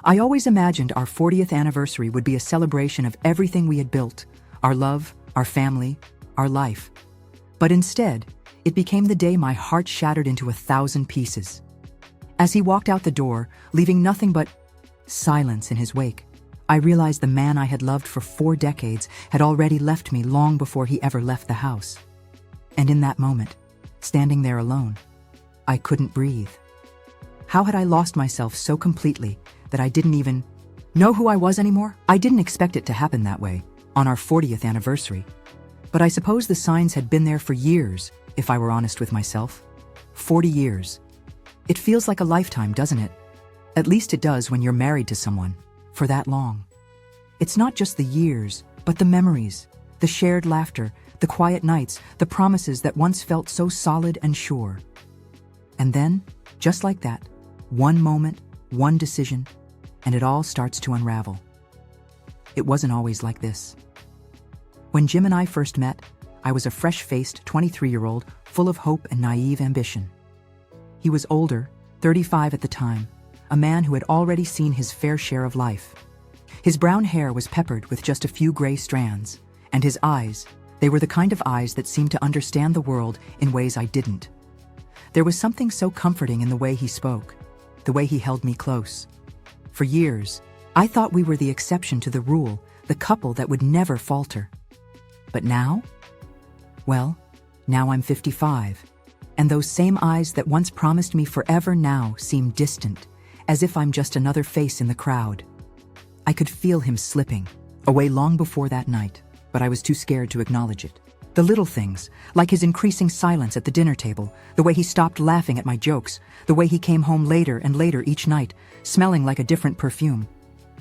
I always imagined our 40th anniversary would be a celebration of everything we had built, our love, our family, our life. But instead, it became the day my heart shattered into 1,000 pieces. As he walked out the door, leaving nothing but silence in his wake, I realized the man I had loved for 4 decades had already left me long before he ever left the house. And in that moment, standing there alone, I couldn't breathe. How had I lost myself so completely that I didn't even know who I was anymore? I didn't expect it to happen that way, on our 40th anniversary. But I suppose the signs had been there for years, if I were honest with myself. 40 years. It feels like a lifetime, doesn't it? At least it does when you're married to someone, for that long. It's not just the years, but the memories, the shared laughter, the quiet nights, the promises that once felt so solid and sure. And then, just like that, one moment, one decision, and it all starts to unravel. It wasn't always like this. When Jim and I first met, I was a fresh-faced 23-year-old full of hope and naive ambition. He was older, 35 at the time, a man who had already seen his fair share of life. His brown hair was peppered with just a few gray strands, and his eyes, they were the kind of eyes that seemed to understand the world in ways I didn't. There was something so comforting in the way he spoke, the way he held me close. For years, I thought we were the exception to the rule, the couple that would never falter. But now? Well, now I'm 55, and those same eyes that once promised me forever now seem distant, as if I'm just another face in the crowd. I could feel him slipping, away long before that night, but I was too scared to acknowledge it. The little things, like his increasing silence at the dinner table, the way he stopped laughing at my jokes, the way he came home later and later each night, smelling like a different perfume.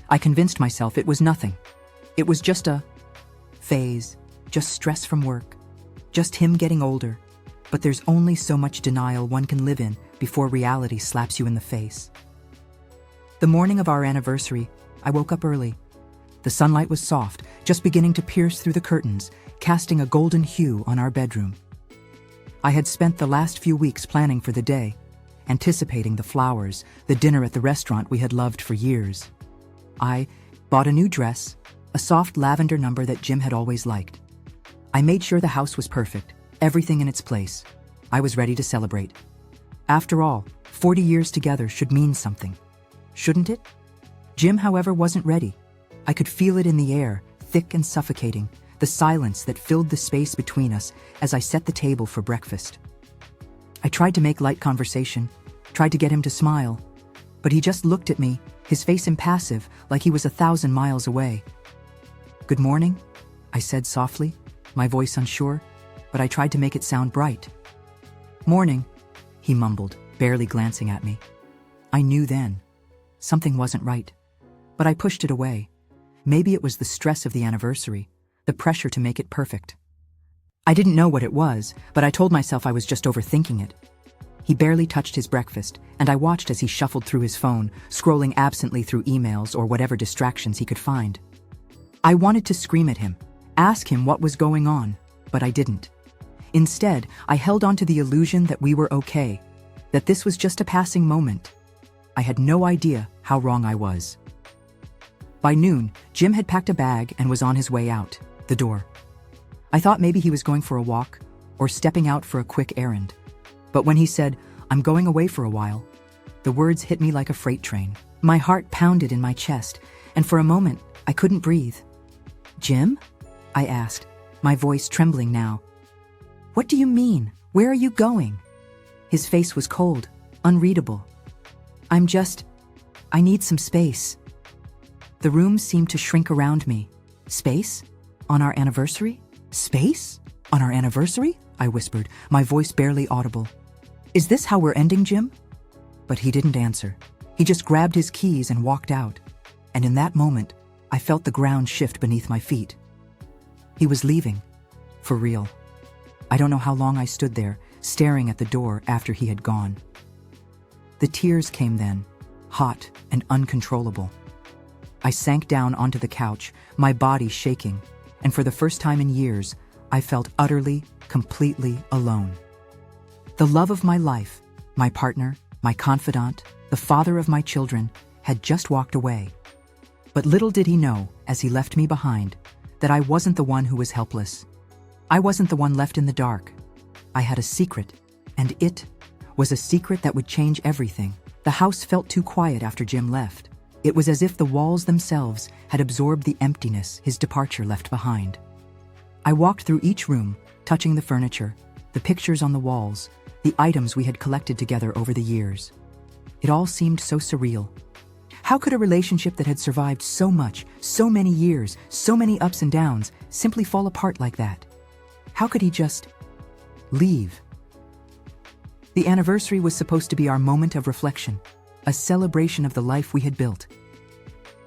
I convinced myself it was nothing. It was just a phase, just stress from work, just him getting older. But there's only so much denial one can live in before reality slaps you in the face. The morning of our anniversary, I woke up early. The sunlight was soft, just beginning to pierce through the curtains, casting a golden hue on our bedroom. I had spent the last few weeks planning for the day, anticipating the flowers, the dinner at the restaurant we had loved for years. I bought a new dress, a soft lavender number that Jim had always liked. I made sure the house was perfect, everything in its place. I was ready to celebrate. After all, 40 years together should mean something, shouldn't it? Jim, however, wasn't ready. I could feel it in the air, thick and suffocating, the silence that filled the space between us as I set the table for breakfast. I tried to make light conversation, tried to get him to smile, but he just looked at me, his face impassive, like he was 1,000 miles away. "Good morning," I said softly, my voice unsure, but I tried to make it sound bright. "Morning," he mumbled, barely glancing at me. I knew then. Something wasn't right, but I pushed it away. Maybe it was the stress of the anniversary, the pressure to make it perfect. I didn't know what it was, but I told myself I was just overthinking it. He barely touched his breakfast, and I watched as he shuffled through his phone, scrolling absently through emails or whatever distractions he could find. I wanted to scream at him, ask him what was going on, but I didn't. Instead, I held on to the illusion that we were okay, that this was just a passing moment. I had no idea how wrong I was. By noon, Jim had packed a bag and was on his way out, the door. I thought maybe he was going for a walk or stepping out for a quick errand. But when he said, "I'm going away for a while," the words hit me like a freight train. My heart pounded in my chest, and for a moment, I couldn't breathe. "Jim?" I asked, my voice trembling now. "What do you mean? Where are you going?" His face was cold, unreadable. I need some space." The room seemed to shrink around me. "Space? On our anniversary? Space? On our anniversary?" I whispered, my voice barely audible. "Is this how we're ending, Jim?" But he didn't answer. He just grabbed his keys and walked out. And in that moment, I felt the ground shift beneath my feet. He was leaving. For real. I don't know how long I stood there, staring at the door after he had gone. The tears came then, hot and uncontrollable. I sank down onto the couch, my body shaking, and for the first time in years, I felt utterly, completely alone. The love of my life, my partner, my confidant, the father of my children, had just walked away. But little did he know, as he left me behind, that I wasn't the one who was helpless. I wasn't the one left in the dark. I had a secret, and it was a secret that would change everything. The house felt too quiet after Jim left. It was as if the walls themselves had absorbed the emptiness his departure left behind. I walked through each room, touching the furniture, the pictures on the walls, the items we had collected together over the years. It all seemed so surreal. How could a relationship that had survived so much, so many years, so many ups and downs, simply fall apart like that? How could he just leave? The anniversary was supposed to be our moment of reflection, a celebration of the life we had built.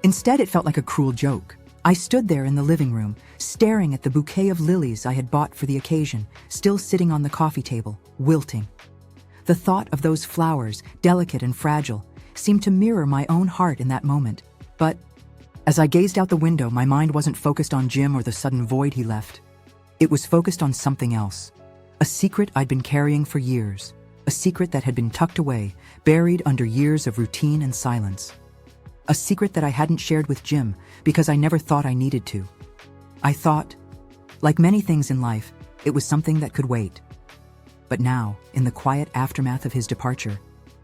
Instead, it felt like a cruel joke. I stood there in the living room, staring at the bouquet of lilies I had bought for the occasion, still sitting on the coffee table, wilting. The thought of those flowers, delicate and fragile, seemed to mirror my own heart in that moment. But as I gazed out the window, my mind wasn't focused on Jim or the sudden void he left. It was focused on something else, a secret I'd been carrying for years, a secret that had been tucked away, buried under years of routine and silence. A secret that I hadn't shared with Jim because I never thought I needed to. I thought, like many things in life, it was something that could wait. But now, in the quiet aftermath of his departure,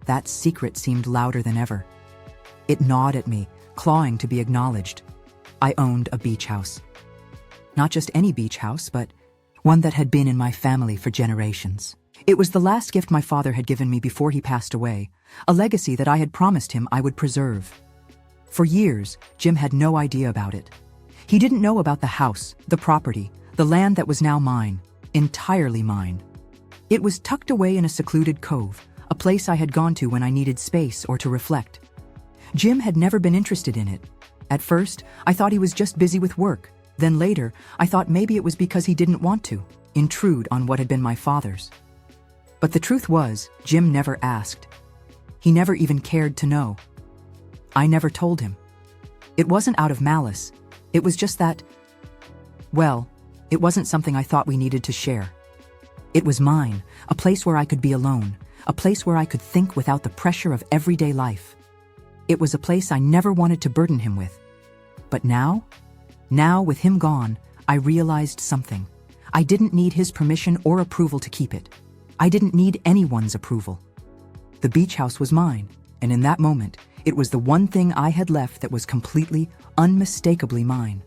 that secret seemed louder than ever. It gnawed at me, clawing to be acknowledged. I owned a beach house. Not just any beach house, but one that had been in my family for generations. It was the last gift my father had given me before he passed away, a legacy that I had promised him I would preserve. For years, Jim had no idea about it. He didn't know about the house, the property, the land that was now mine, entirely mine. It was tucked away in a secluded cove, a place I had gone to when I needed space or to reflect. Jim had never been interested in it. At first, I thought he was just busy with work. Then later, I thought maybe it was because he didn't want to intrude on what had been my father's. But the truth was, Jim never asked. He never even cared to know. I never told him. It wasn't out of malice. It was just that, well, it wasn't something I thought we needed to share. It was mine, a place where I could be alone, a place where I could think without the pressure of everyday life. It was a place I never wanted to burden him with. But now, with him gone, I realized something. I didn't need his permission or approval to keep it. I didn't need anyone's approval. The beach house was mine, and in that moment, it was the one thing I had left that was completely, unmistakably mine.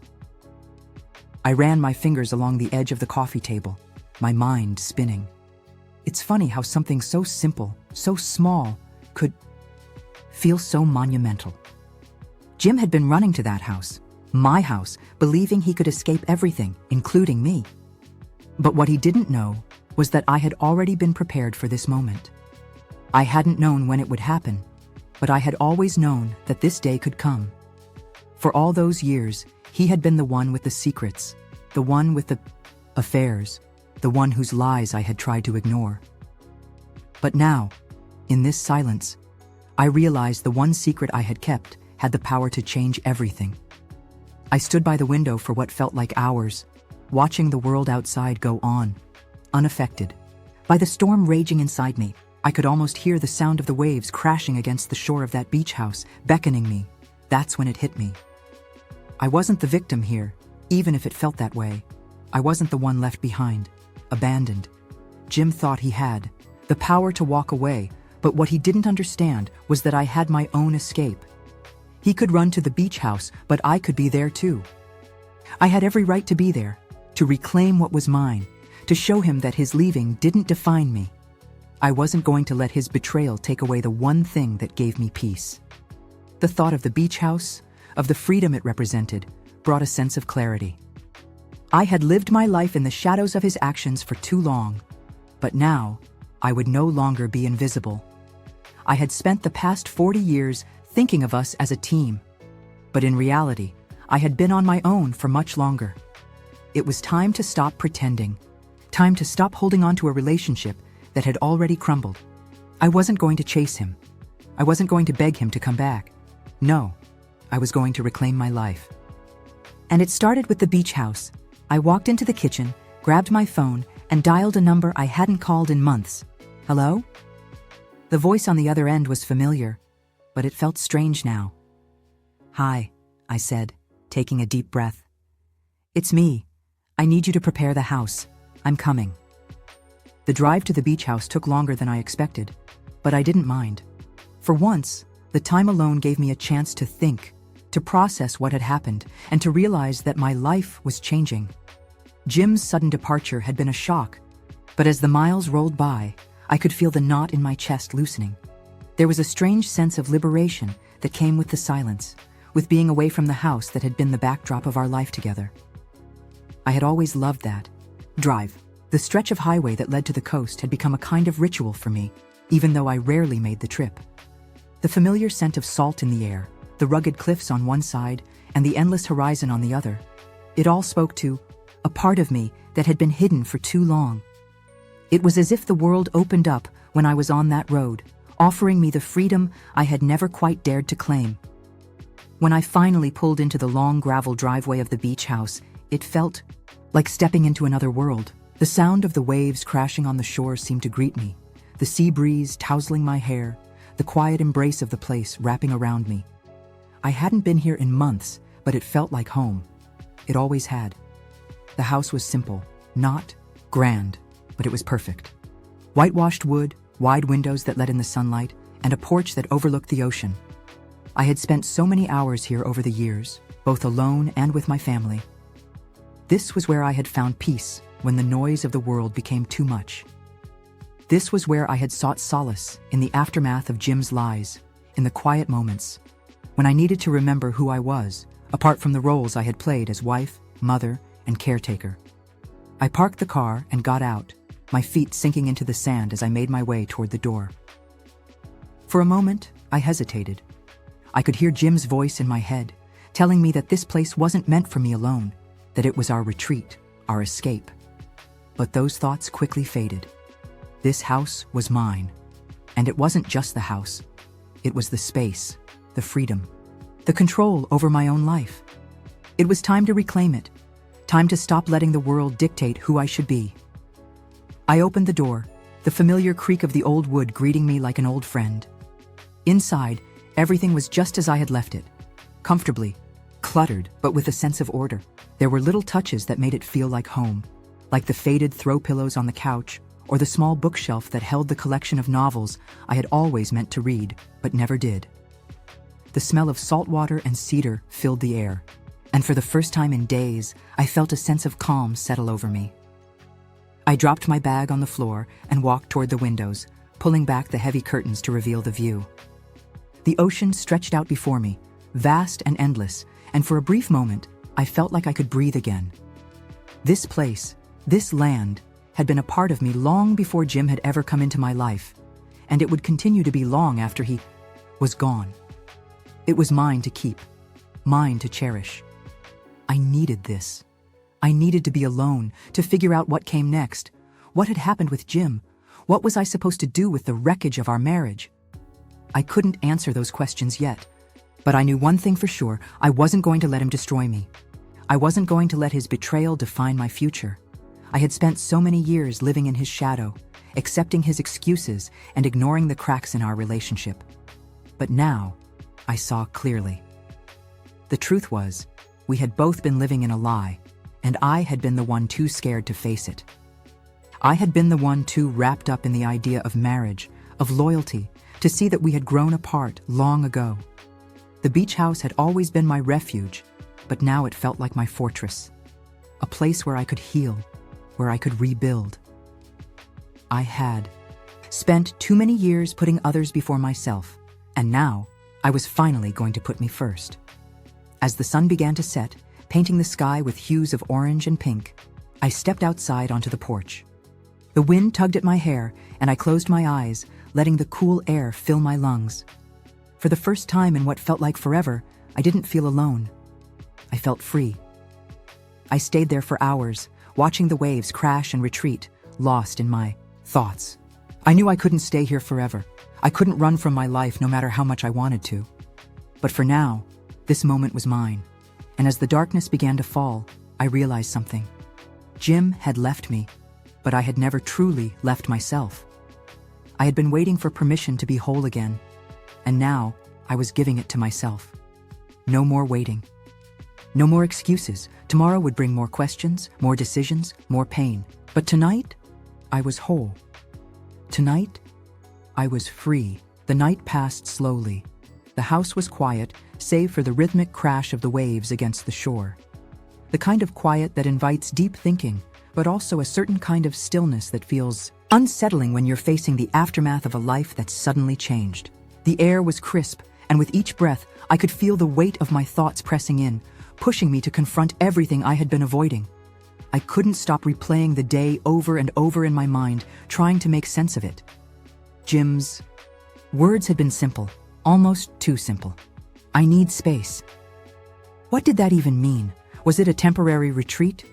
I ran my fingers along the edge of the coffee table, my mind spinning. It's funny how something so simple, so small, could feel so monumental. Jim had been running to that house, my house, believing he could escape everything, including me. But what he didn't know was that I had already been prepared for this moment. I hadn't known when it would happen, but I had always known that this day could come. For all those years, he had been the one with the secrets, the one with the affairs, the one whose lies I had tried to ignore. But now, in this silence, I realized the one secret I had kept had the power to change everything. I stood by the window for what felt like hours, watching the world outside go on, unaffected by the storm raging inside me. I could almost hear the sound of the waves crashing against the shore of that beach house, beckoning me. That's when it hit me. I wasn't the victim here, even if it felt that way. I wasn't the one left behind, abandoned. Jim thought he had the power to walk away, but what he didn't understand was that I had my own escape. He could run to the beach house, but I could be there too. I had every right to be there, to reclaim what was mine, to show him that his leaving didn't define me. I wasn't going to let his betrayal take away the one thing that gave me peace. The thought of the beach house, of the freedom it represented, brought a sense of clarity. I had lived my life in the shadows of his actions for too long, but now I would no longer be invisible. I had spent the past 40 years thinking of us as a team, but in reality, I had been on my own for much longer. It was time to stop pretending, time to stop holding on to a relationship that had already crumbled. I wasn't going to chase him. I wasn't going to beg him to come back. No, I was going to reclaim my life. And it started with the beach house. I walked into the kitchen, grabbed my phone, and dialed a number I hadn't called in months. Hello? The voice on the other end was familiar, but it felt strange now. "Hi," I said, taking a deep breath. "It's me. I need you to prepare the house. I'm coming." The drive to the beach house took longer than I expected, but I didn't mind. For once, the time alone gave me a chance to think, to process what had happened, and to realize that my life was changing. Jim's sudden departure had been a shock, but as the miles rolled by, I could feel the knot in my chest loosening. There was a strange sense of liberation that came with the silence, with being away from the house that had been the backdrop of our life together. I had always loved that drive. The stretch of highway that led to the coast had become a kind of ritual for me, even though I rarely made the trip. The familiar scent of salt in the air, the rugged cliffs on one side, and the endless horizon on the other, it all spoke to a part of me that had been hidden for too long. It was as if the world opened up when I was on that road, offering me the freedom I had never quite dared to claim. When I finally pulled into the long gravel driveway of the beach house, it felt like stepping into another world. The sound of the waves crashing on the shore seemed to greet me, the sea breeze tousling my hair, the quiet embrace of the place wrapping around me. I hadn't been here in months, but it felt like home. It always had. The house was simple, not grand, but it was perfect. Whitewashed wood, wide windows that let in the sunlight, and a porch that overlooked the ocean. I had spent so many hours here over the years, both alone and with my family. This was where I had found peace when the noise of the world became too much. This was where I had sought solace in the aftermath of Jim's lies, in the quiet moments, when I needed to remember who I was, apart from the roles I had played as wife, mother, and caretaker. I parked the car and got out, my feet sinking into the sand as I made my way toward the door. For a moment, I hesitated. I could hear Jim's voice in my head, telling me that this place wasn't meant for me alone, that it was our retreat, our escape. But those thoughts quickly faded. This house was mine. And it wasn't just the house. It was the space, the freedom, the control over my own life. It was time to reclaim it, time to stop letting the world dictate who I should be. I opened the door, the familiar creak of the old wood greeting me like an old friend. Inside, everything was just as I had left it, comfortably, cluttered, but with a sense of order. There were little touches that made it feel like home, like the faded throw pillows on the couch, or the small bookshelf that held the collection of novels I had always meant to read, but never did. The smell of salt water and cedar filled the air, and for the first time in days, I felt a sense of calm settle over me. I dropped my bag on the floor and walked toward the windows, pulling back the heavy curtains to reveal the view. The ocean stretched out before me, vast and endless, and for a brief moment, I felt like I could breathe again. This place, this land, had been a part of me long before Jim had ever come into my life, and it would continue to be long after he was gone. It was mine to keep, mine to cherish. I needed this. I needed to be alone, to figure out what came next. What had happened with Jim? What was I supposed to do with the wreckage of our marriage? I couldn't answer those questions yet, but I knew one thing for sure: I wasn't going to let him destroy me. I wasn't going to let his betrayal define my future. I had spent so many years living in his shadow, accepting his excuses and ignoring the cracks in our relationship. But now, I saw clearly. The truth was, we had both been living in a lie, and I had been the one too scared to face it. I had been the one too wrapped up in the idea of marriage, of loyalty, to see that we had grown apart long ago. The beach house had always been my refuge, but now it felt like my fortress, a place where I could heal, where I could rebuild. I had spent too many years putting others before myself, and now I was finally going to put me first. As the sun began to set, painting the sky with hues of orange and pink, I stepped outside onto the porch. The wind tugged at my hair, and I closed my eyes, letting the cool air fill my lungs. For the first time in what felt like forever, I didn't feel alone. I felt free. I stayed there for hours, watching the waves crash and retreat, lost in my thoughts. I knew I couldn't stay here forever. I couldn't run from my life no matter how much I wanted to. But for now, this moment was mine. And as the darkness began to fall, I realized something. Jim had left me, but I had never truly left myself. I had been waiting for permission to be whole again, and now I was giving it to myself. No more waiting. No more excuses. Tomorrow would bring more questions, more decisions, more pain. But tonight, I was whole. Tonight, I was free. The night passed slowly. The house was quiet, save for the rhythmic crash of the waves against the shore. The kind of quiet that invites deep thinking, but also a certain kind of stillness that feels unsettling when you're facing the aftermath of a life that's suddenly changed. The air was crisp, and with each breath, I could feel the weight of my thoughts pressing in, pushing me to confront everything I had been avoiding. I couldn't stop replaying the day over and over in my mind, trying to make sense of it. Jim's words had been simple, almost too simple. I need space. What did that even mean? Was it a temporary retreat?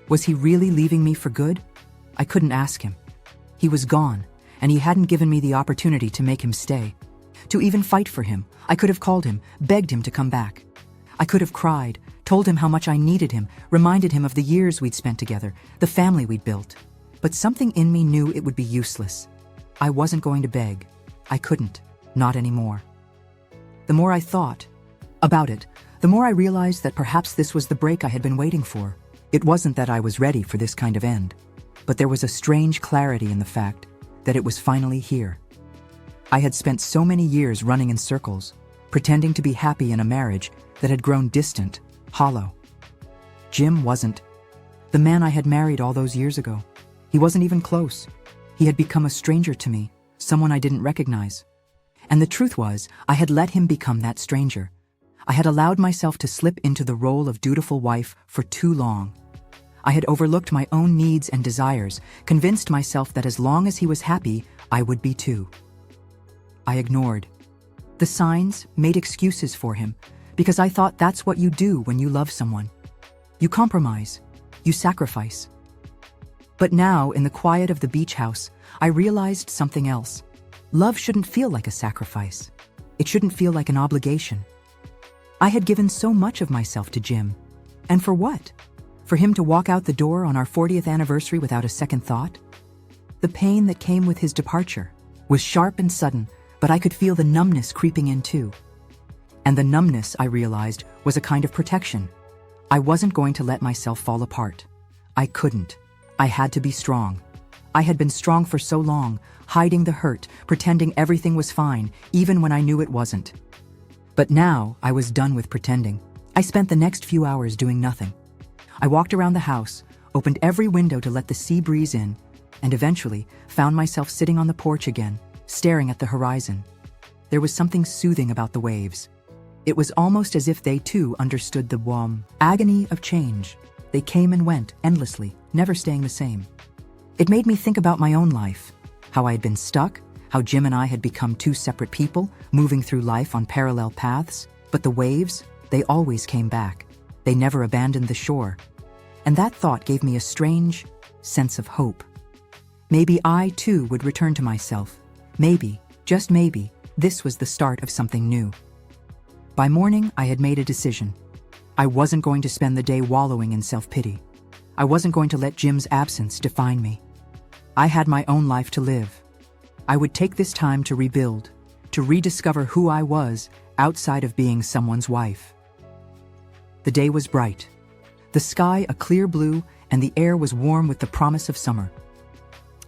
Was he really leaving me for good? I couldn't ask him. He was gone, and he hadn't given me the opportunity to make him stay. To even fight for him, I could have called him, begged him to come back. I could have cried, told him how much I needed him, reminded him of the years we'd spent together, the family we'd built. But something in me knew it would be useless. I wasn't going to beg. I couldn't. Not anymore. The more I thought about it, the more I realized that perhaps this was the break I had been waiting for. It wasn't that I was ready for this kind of end, but there was a strange clarity in the fact that it was finally here. I had spent so many years running in circles, pretending to be happy in a marriage that had grown distant, hollow. Jim wasn't the man I had married all those years ago. He wasn't even close. He had become a stranger to me, someone I didn't recognize. And the truth was, I had let him become that stranger. I had allowed myself to slip into the role of dutiful wife for too long. I had overlooked my own needs and desires, convinced myself that as long as he was happy, I would be too. I ignored the signs, made excuses for him, because I thought that's what you do when you love someone. You compromise, you sacrifice. But now, in the quiet of the beach house, I realized something else. Love shouldn't feel like a sacrifice. It shouldn't feel like an obligation. I had given so much of myself to Jim. And for what? For him to walk out the door on our 40th anniversary without a second thought? The pain that came with his departure was sharp and sudden, but I could feel the numbness creeping in too. And the numbness, I realized, was a kind of protection. I wasn't going to let myself fall apart. I couldn't. I had to be strong. I had been strong for so long, hiding the hurt, pretending everything was fine, even when I knew it wasn't. But now, I was done with pretending. I spent the next few hours doing nothing. I walked around the house, opened every window to let the sea breeze in, and eventually found myself sitting on the porch again, staring at the horizon. There was something soothing about the waves. It was almost as if they too understood the agony of change. They came and went endlessly, never staying the same. It made me think about my own life, how I had been stuck, how Jim and I had become two separate people, moving through life on parallel paths. But the waves, they always came back. They never abandoned the shore. And that thought gave me a strange sense of hope. Maybe I too would return to myself. Maybe, just maybe, this was the start of something new. By morning, I had made a decision. I wasn't going to spend the day wallowing in self-pity. I wasn't going to let Jim's absence define me. I had my own life to live. I would take this time to rebuild, to rediscover who I was outside of being someone's wife. The day was bright. The sky a clear blue, and the air was warm with the promise of summer.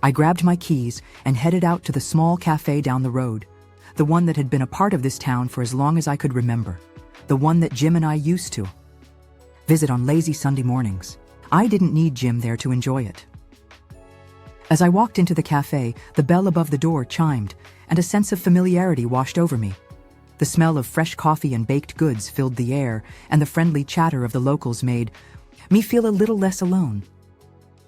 I grabbed my keys and headed out to the small cafe down the road, the one that had been a part of this town for as long as I could remember, the one that Jim and I used to visit on lazy Sunday mornings. I didn't need Jim there to enjoy it. As I walked into the cafe, the bell above the door chimed, and a sense of familiarity washed over me. The smell of fresh coffee and baked goods filled the air, and the friendly chatter of the locals made me feel a little less alone.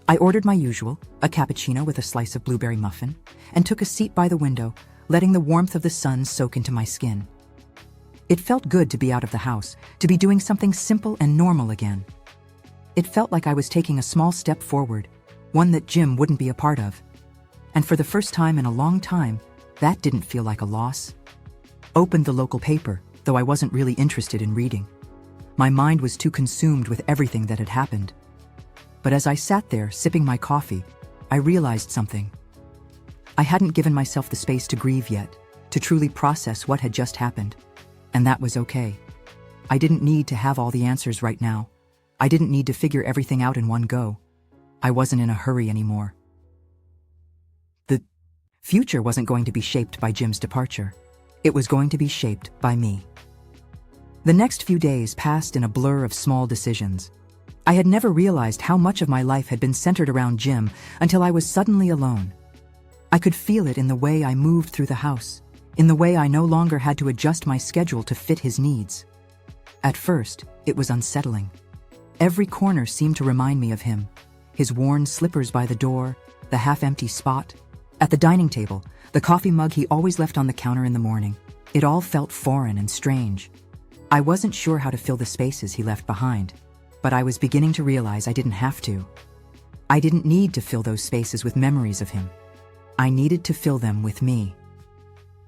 I ordered my usual, a cappuccino with a slice of blueberry muffin, and took a seat by the window, letting the warmth of the sun soak into my skin. It felt good to be out of the house, to be doing something simple and normal again. It felt like I was taking a small step forward, one that Jim wouldn't be a part of. And for the first time in a long time, that didn't feel like a loss. Opened the local paper, though I wasn't really interested in reading. My mind was too consumed with everything that had happened. But as I sat there sipping my coffee, I realized something. I hadn't given myself the space to grieve yet, to truly process what had just happened. And that was okay. I didn't need to have all the answers right now. I didn't need to figure everything out in one go. I wasn't in a hurry anymore. The future wasn't going to be shaped by Jim's departure. It was going to be shaped by me. The next few days passed in a blur of small decisions. I had never realized how much of my life had been centered around Jim until I was suddenly alone. I could feel it in the way I moved through the house, in the way I no longer had to adjust my schedule to fit his needs. At first, it was unsettling. Every corner seemed to remind me of him. His worn slippers by the door, the half-empty spot. At the dining table, the coffee mug he always left on the counter in the morning. It all felt foreign and strange. I wasn't sure how to fill the spaces he left behind, but I was beginning to realize I didn't have to. I didn't need to fill those spaces with memories of him. I needed to fill them with me.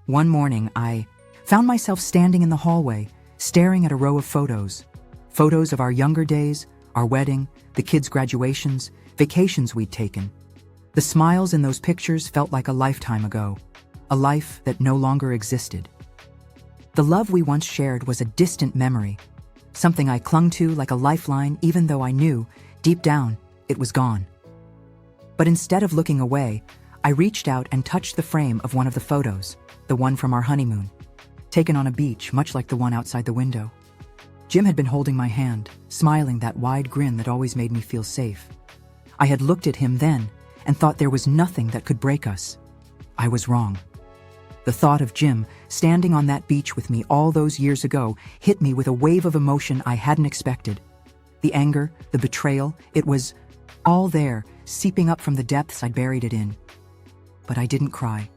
One morning, I found myself standing in the hallway, staring at a row of photos. Photos of our younger days, our wedding, the kids' graduations, vacations we'd taken. The smiles in those pictures felt like a lifetime ago, a life that no longer existed. The love we once shared was a distant memory, something I clung to like a lifeline even though I knew, deep down, it was gone. But instead of looking away, I reached out and touched the frame of one of the photos, the one from our honeymoon, taken on a beach much like the one outside the window. Jim had been holding my hand, smiling that wide grin that always made me feel safe. I had looked at him then and thought there was nothing that could break us. I was wrong. The thought of Jim standing on that beach with me all those years ago hit me with a wave of emotion I hadn't expected. The anger, the betrayal, it was all there, seeping up from the depths I'd buried it in. But I didn't cry.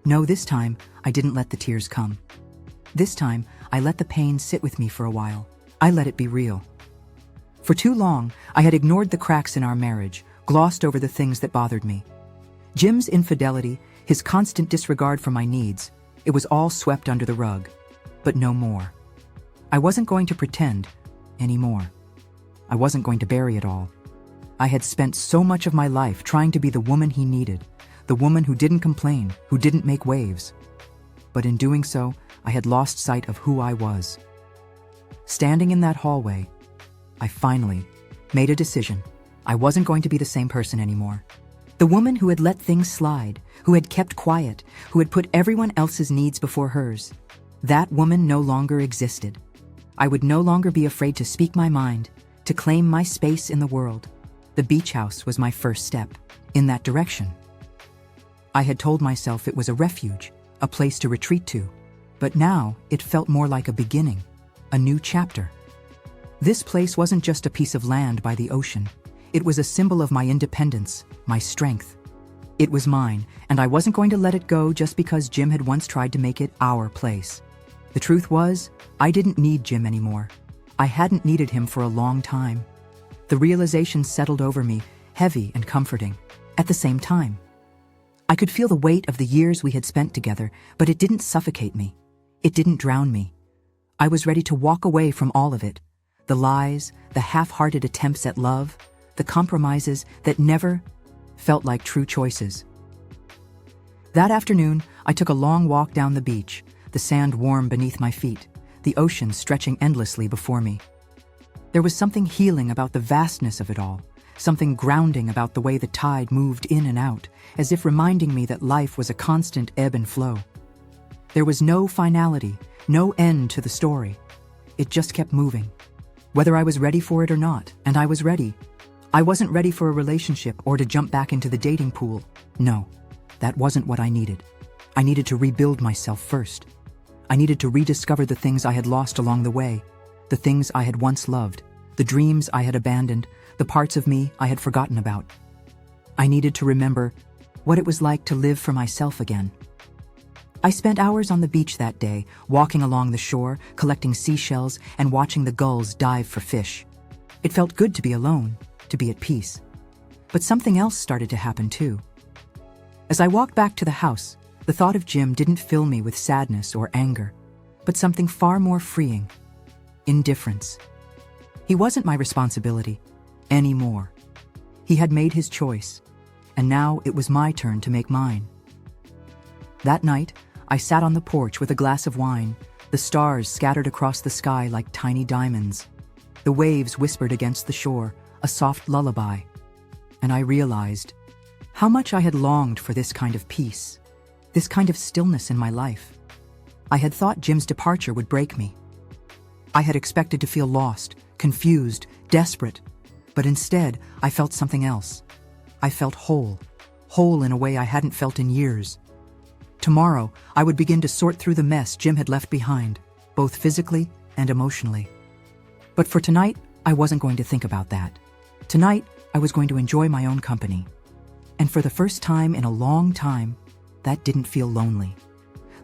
No, this time, I didn't let the tears come. This time, I let the pain sit with me for a while. I let it be real. For too long, I had ignored the cracks in our marriage, glossed over the things that bothered me. Jim's infidelity, his constant disregard for my needs, it was all swept under the rug. But no more. I wasn't going to pretend anymore. I wasn't going to bury it all. I had spent so much of my life trying to be the woman he needed, the woman who didn't complain, who didn't make waves. But in doing so, I had lost sight of who I was. Standing in that hallway, I finally made a decision. I wasn't going to be the same person anymore. The woman who had let things slide, who had kept quiet, who had put everyone else's needs before hers. That woman no longer existed. I would no longer be afraid to speak my mind, to claim my space in the world. The beach house was my first step in that direction. I had told myself it was a refuge, a place to retreat to, but now it felt more like a beginning, a new chapter. This place wasn't just a piece of land by the ocean. It was a symbol of my independence, my strength. It was mine, and I wasn't going to let it go just because Jim had once tried to make it our place. The truth was, I didn't need Jim anymore. I hadn't needed him for a long time. The realization settled over me, heavy and comforting, at the same time. I could feel the weight of the years we had spent together, but it didn't suffocate me. It didn't drown me. I was ready to walk away from all of it. The lies, the half-hearted attempts at love, the compromises that never felt like true choices. That afternoon, I took a long walk down the beach, the sand warm beneath my feet, the ocean stretching endlessly before me. There was something healing about the vastness of it all, something grounding about the way the tide moved in and out, as if reminding me that life was a constant ebb and flow. There was no finality, no end to the story. It just kept moving, whether I was ready for it or not, and I was ready. I wasn't ready for a relationship or to jump back into the dating pool. No, that wasn't what I needed. I needed to rebuild myself first. I needed to rediscover the things I had lost along the way, the things I had once loved, the dreams I had abandoned, the parts of me I had forgotten about. I needed to remember what it was like to live for myself again. I spent hours on the beach that day, walking along the shore, collecting seashells, and watching the gulls dive for fish. It felt good to be alone, to be at peace. But something else started to happen too. As I walked back to the house, the thought of Jim didn't fill me with sadness or anger, but something far more freeing: indifference. He wasn't my responsibility anymore. He had made his choice, and now it was my turn to make mine. That night, I sat on the porch with a glass of wine, The stars scattered across the sky like tiny diamonds. The waves whispered against the shore, a soft lullaby. And I realized how much I had longed for this kind of peace, this kind of stillness in my life. I had thought Jim's departure would break me. I had expected to feel lost, confused, desperate, but instead I felt something else. I felt whole in a way I hadn't felt in years. Tomorrow, I would begin to sort through the mess Jim had left behind, both physically and emotionally. But for tonight, I wasn't going to think about that. Tonight, I was going to enjoy my own company. And for the first time in a long time, that didn't feel lonely.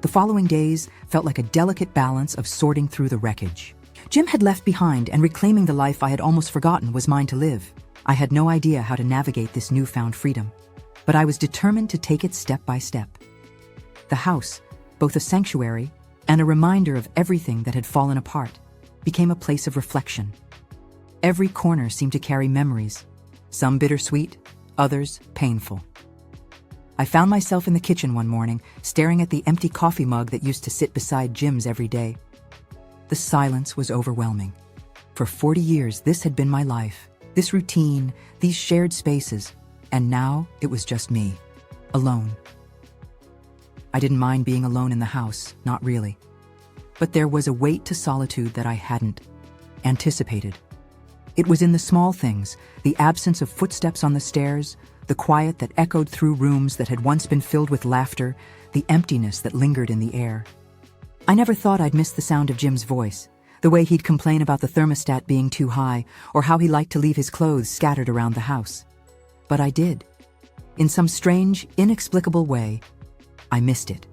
The following days felt like a delicate balance of sorting through the wreckage. Jim had left behind, and reclaiming the life I had almost forgotten was mine to live. I had no idea how to navigate this newfound freedom, but I was determined to take it step by step. The house, both a sanctuary and a reminder of everything that had fallen apart, became a place of reflection. Every corner seemed to carry memories, some bittersweet, others painful. I found myself in the kitchen one morning, staring at the empty coffee mug that used to sit beside Jim's every day. The silence was overwhelming. For 40 years, this had been my life, this routine, these shared spaces, and now it was just me, alone. I didn't mind being alone in the house, not really. But there was a weight to solitude that I hadn't anticipated. It was in the small things, the absence of footsteps on the stairs, the quiet that echoed through rooms that had once been filled with laughter, the emptiness that lingered in the air. I never thought I'd miss the sound of Jim's voice, the way he'd complain about the thermostat being too high, or how he liked to leave his clothes scattered around the house. But I did. In some strange, inexplicable way, I missed it.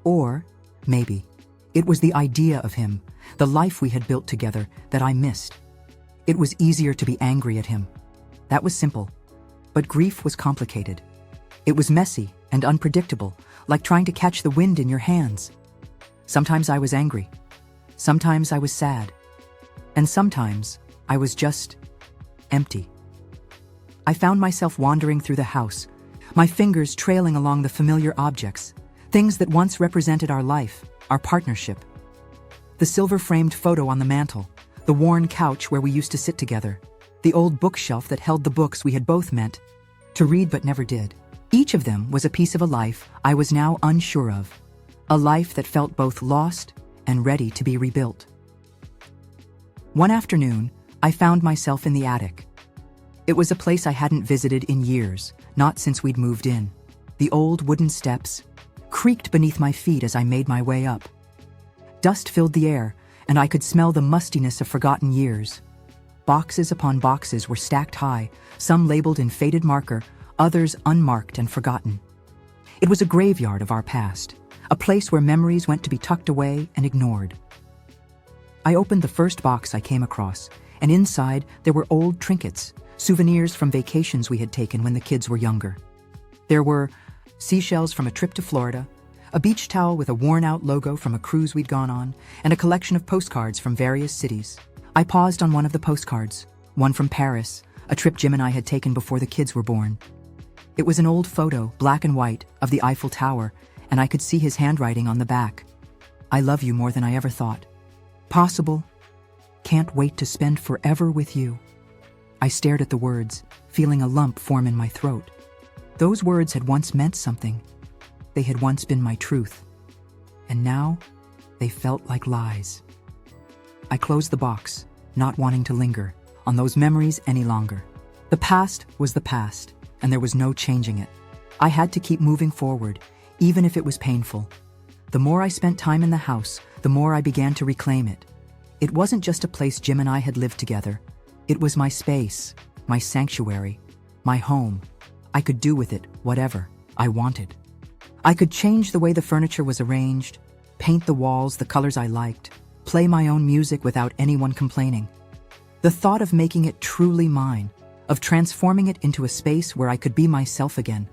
Or, maybe, it was the idea of him, the life we had built together, that I missed. It was easier to be angry at him. That was simple. But grief was complicated. It was messy and unpredictable, like trying to catch the wind in your hands. Sometimes I was angry. Sometimes I was sad. And sometimes I was just empty. I found myself wandering through the house, my fingers trailing along the familiar objects, things that once represented our life, our partnership. The silver-framed photo on the mantel, the worn couch where we used to sit together, the old bookshelf that held the books we had both meant to read but never did. Each of them was a piece of a life I was now unsure of, a life that felt both lost and ready to be rebuilt. One afternoon, I found myself in the attic. It was a place I hadn't visited in years, not since we'd moved in. The old wooden steps creaked beneath my feet as I made my way up. Dust filled the air, and I could smell the mustiness of forgotten years. Boxes upon boxes were stacked high, some labeled in faded marker, others unmarked and forgotten. It was a graveyard of our past, a place where memories went to be tucked away and ignored. I opened the first box I came across, and inside there were old trinkets, souvenirs from vacations we had taken when the kids were younger. There were seashells from a trip to Florida, a beach towel with a worn-out logo from a cruise we'd gone on, and a collection of postcards from various cities. I paused on one of the postcards, one from Paris, a trip Jim and I had taken before the kids were born. It was an old photo, black and white, of the Eiffel Tower, and I could see his handwriting on the back. I love you more than I ever thought. Possible. Can't wait to spend forever with you. I stared at the words, feeling a lump form in my throat. Those words had once meant something. They had once been my truth. And now, they felt like lies. I closed the box, not wanting to linger on those memories any longer. The past was the past, and there was no changing it. I had to keep moving forward, even if it was painful. The more I spent time in the house, the more I began to reclaim it. It wasn't just a place Jim and I had lived together. It was my space, my sanctuary, my home. I could do with it whatever I wanted. I could change the way the furniture was arranged, paint the walls the colors I liked, play my own music without anyone complaining. The thought of making it truly mine, of transforming it into a space where I could be myself again,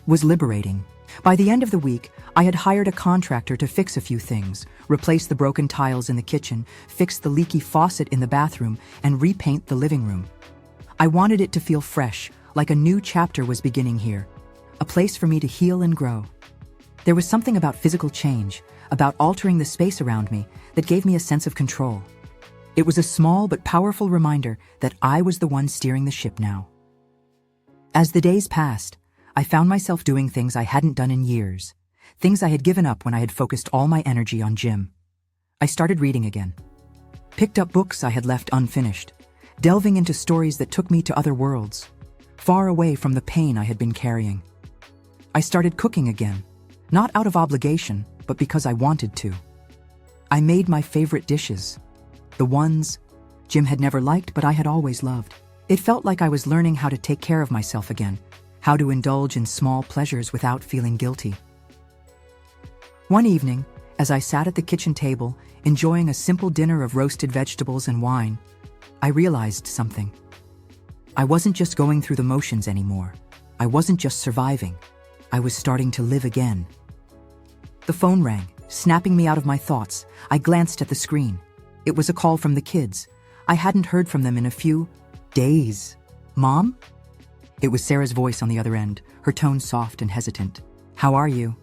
was liberating. By the end of the week, I had hired a contractor to fix a few things, replace the broken tiles in the kitchen, fix the leaky faucet in the bathroom, and repaint the living room. I wanted it to feel fresh, like a new chapter was beginning here, a place for me to heal and grow. There was something about physical change, about altering the space around me, that gave me a sense of control. It was a small but powerful reminder that I was the one steering the ship now. As the days passed, I found myself doing things I hadn't done in years, things I had given up when I had focused all my energy on Jim. I started reading again. Picked up books I had left unfinished, delving into stories that took me to other worlds, far away from the pain I had been carrying. I started cooking again, not out of obligation, but because I wanted to. I made my favorite dishes, the ones Jim had never liked but I had always loved. It felt like I was learning how to take care of myself again, how to indulge in small pleasures without feeling guilty. One evening, as I sat at the kitchen table, enjoying a simple dinner of roasted vegetables and wine, I realized something. I wasn't just going through the motions anymore. I wasn't just surviving. I was starting to live again. The phone rang, snapping me out of my thoughts. I glanced at the screen. It was a call from the kids. I hadn't heard from them in a few days. Mom? It was Sarah's voice on the other end, her tone soft and hesitant. How are you?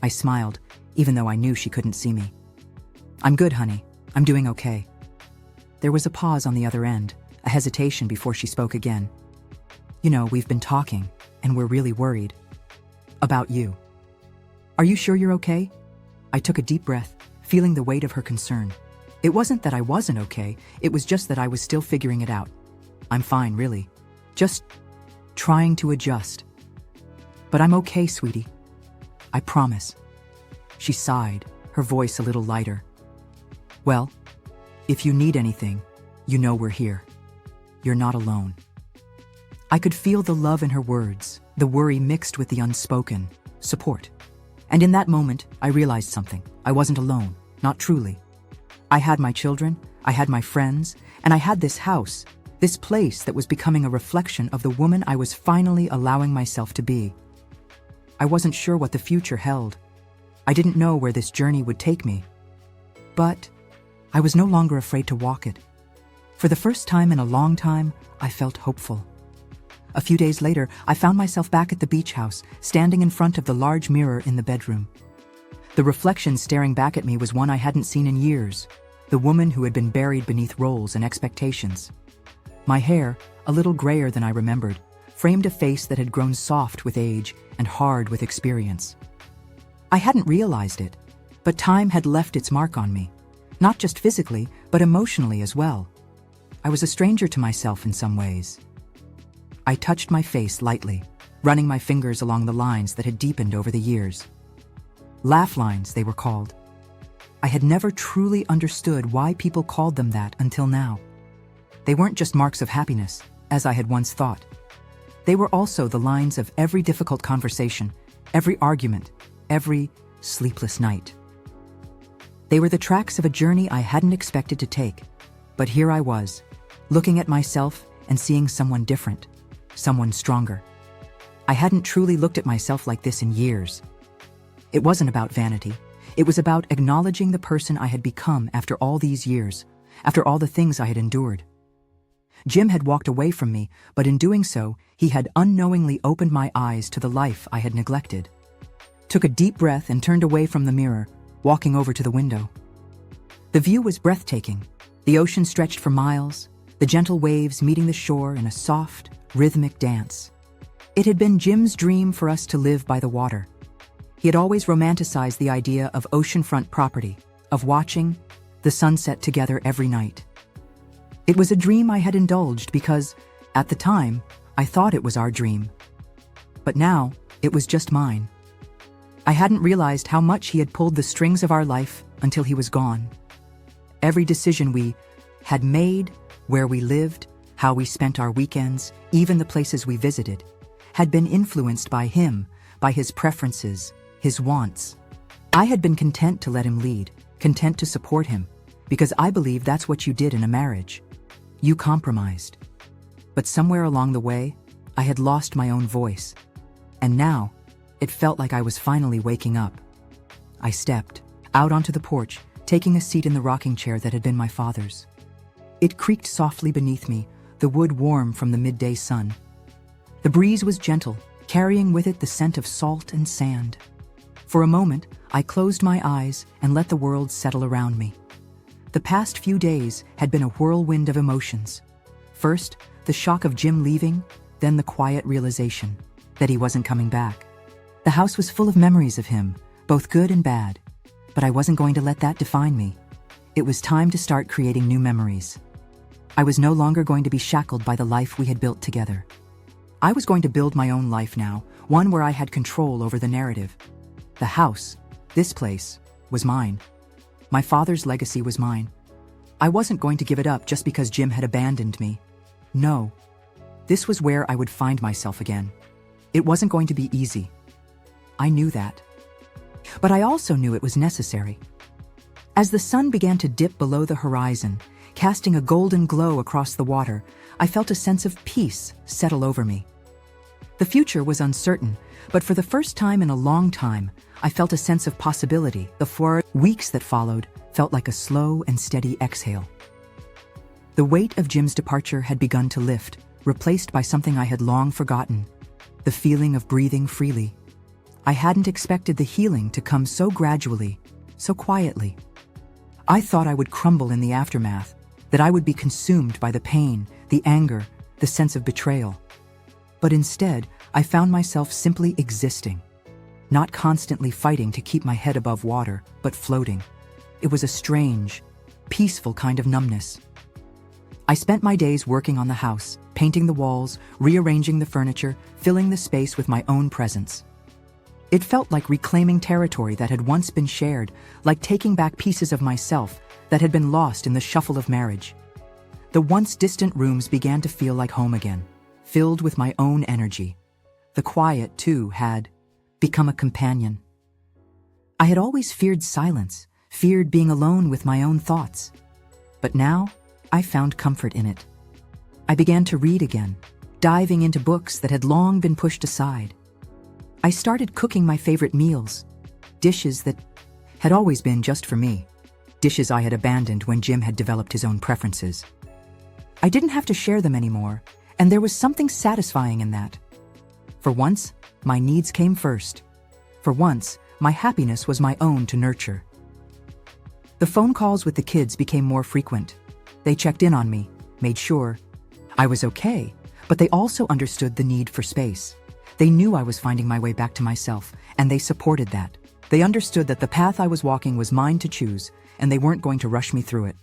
I smiled, even though I knew she couldn't see me. I'm good, honey. I'm doing okay. There was a pause on the other end, a hesitation before she spoke again. You know, we've been talking, and we're really worried. About you. Are you sure you're okay? I took a deep breath, feeling the weight of her concern. It wasn't that I wasn't okay, it was just that I was still figuring it out. I'm fine, really. Just trying to adjust. But I'm okay, sweetie. I promise. She sighed, her voice a little lighter. Well, if you need anything, you know we're here. You're not alone. I could feel the love in her words, the worry mixed with the unspoken support. And in that moment, I realized something. I wasn't alone, not truly. I had my children, I had my friends, and I had this house, this place that was becoming a reflection of the woman I was finally allowing myself to be. I wasn't sure what the future held. I didn't know where this journey would take me. But I was no longer afraid to walk it. For the first time in a long time, I felt hopeful. A few days later, I found myself back at the beach house, standing in front of the large mirror in the bedroom. The reflection staring back at me was one I hadn't seen in years, the woman who had been buried beneath roles and expectations. My hair, a little grayer than I remembered, framed a face that had grown soft with age and hard with experience. I hadn't realized it, but time had left its mark on me, not just physically, but emotionally as well. I was a stranger to myself in some ways. I touched my face lightly, running my fingers along the lines that had deepened over the years. Laugh lines, they were called. I had never truly understood why people called them that until now. They weren't just marks of happiness, as I had once thought. They were also the lines of every difficult conversation, every argument, every sleepless night. They were the tracks of a journey I hadn't expected to take, but here I was, looking at myself and seeing someone different, someone stronger. I hadn't truly looked at myself like this in years. It wasn't about vanity. It was about acknowledging the person I had become after all these years, after all the things I had endured. Jim had walked away from me, but in doing so, he had unknowingly opened my eyes to the life I had neglected. Took a deep breath and turned away from the mirror, walking over to the window. The view was breathtaking. The ocean stretched for miles, the gentle waves meeting the shore in a soft, rhythmic dance. It had been Jim's dream for us to live by the water. He had always romanticized the idea of oceanfront property, of watching the sunset together every night. It was a dream I had indulged because, at the time, I thought it was our dream. But now, it was just mine. I hadn't realized how much he had pulled the strings of our life until he was gone. Every decision we had made, where we lived, how we spent our weekends, even the places we visited, had been influenced by him, by his preferences, his wants. I had been content to let him lead, content to support him, because I believe that's what you did in a marriage. You compromised. But somewhere along the way, I had lost my own voice. And now, it felt like I was finally waking up. I stepped out onto the porch, taking a seat in the rocking chair that had been my father's. It creaked softly beneath me, the wood warm from the midday sun. The breeze was gentle, carrying with it the scent of salt and sand. For a moment, I closed my eyes and let the world settle around me. The past few days had been a whirlwind of emotions. First, the shock of Jim leaving, then the quiet realization that he wasn't coming back. The house was full of memories of him, both good and bad, but I wasn't going to let that define me. It was time to start creating new memories. I was no longer going to be shackled by the life we had built together. I was going to build my own life now, one where I had control over the narrative. The house, this place, was mine. My father's legacy was mine. I wasn't going to give it up just because Jim had abandoned me. No. This was where I would find myself again. It wasn't going to be easy. I knew that. But I also knew it was necessary. As the sun began to dip below the horizon, casting a golden glow across the water, I felt a sense of peace settle over me. The future was uncertain, but for the first time in a long time, I felt a sense of possibility. The 4 weeks that followed felt like a slow and steady exhale. The weight of Jim's departure had begun to lift, replaced by something I had long forgotten, the feeling of breathing freely. I hadn't expected the healing to come so gradually, so quietly. I thought I would crumble in the aftermath, that I would be consumed by the pain, the anger, the sense of betrayal. But instead, I found myself simply existing, not constantly fighting to keep my head above water, but floating. It was a strange, peaceful kind of numbness. I spent my days working on the house, painting the walls, rearranging the furniture, filling the space with my own presence. It felt like reclaiming territory that had once been shared, like taking back pieces of myself that had been lost in the shuffle of marriage. The once distant rooms began to feel like home again, filled with my own energy. The quiet, too, had become a companion. I had always feared silence, feared being alone with my own thoughts. But now, I found comfort in it. I began to read again, diving into books that had long been pushed aside. I started cooking my favorite meals, dishes that had always been just for me, dishes I had abandoned when Jim had developed his own preferences. I didn't have to share them anymore, and there was something satisfying in that. For once, my needs came first. For once, my happiness was my own to nurture. The phone calls with the kids became more frequent. They checked in on me, made sure I was okay, but they also understood the need for space. They knew I was finding my way back to myself, and they supported that. They understood that the path I was walking was mine to choose, and they weren't going to rush me through it.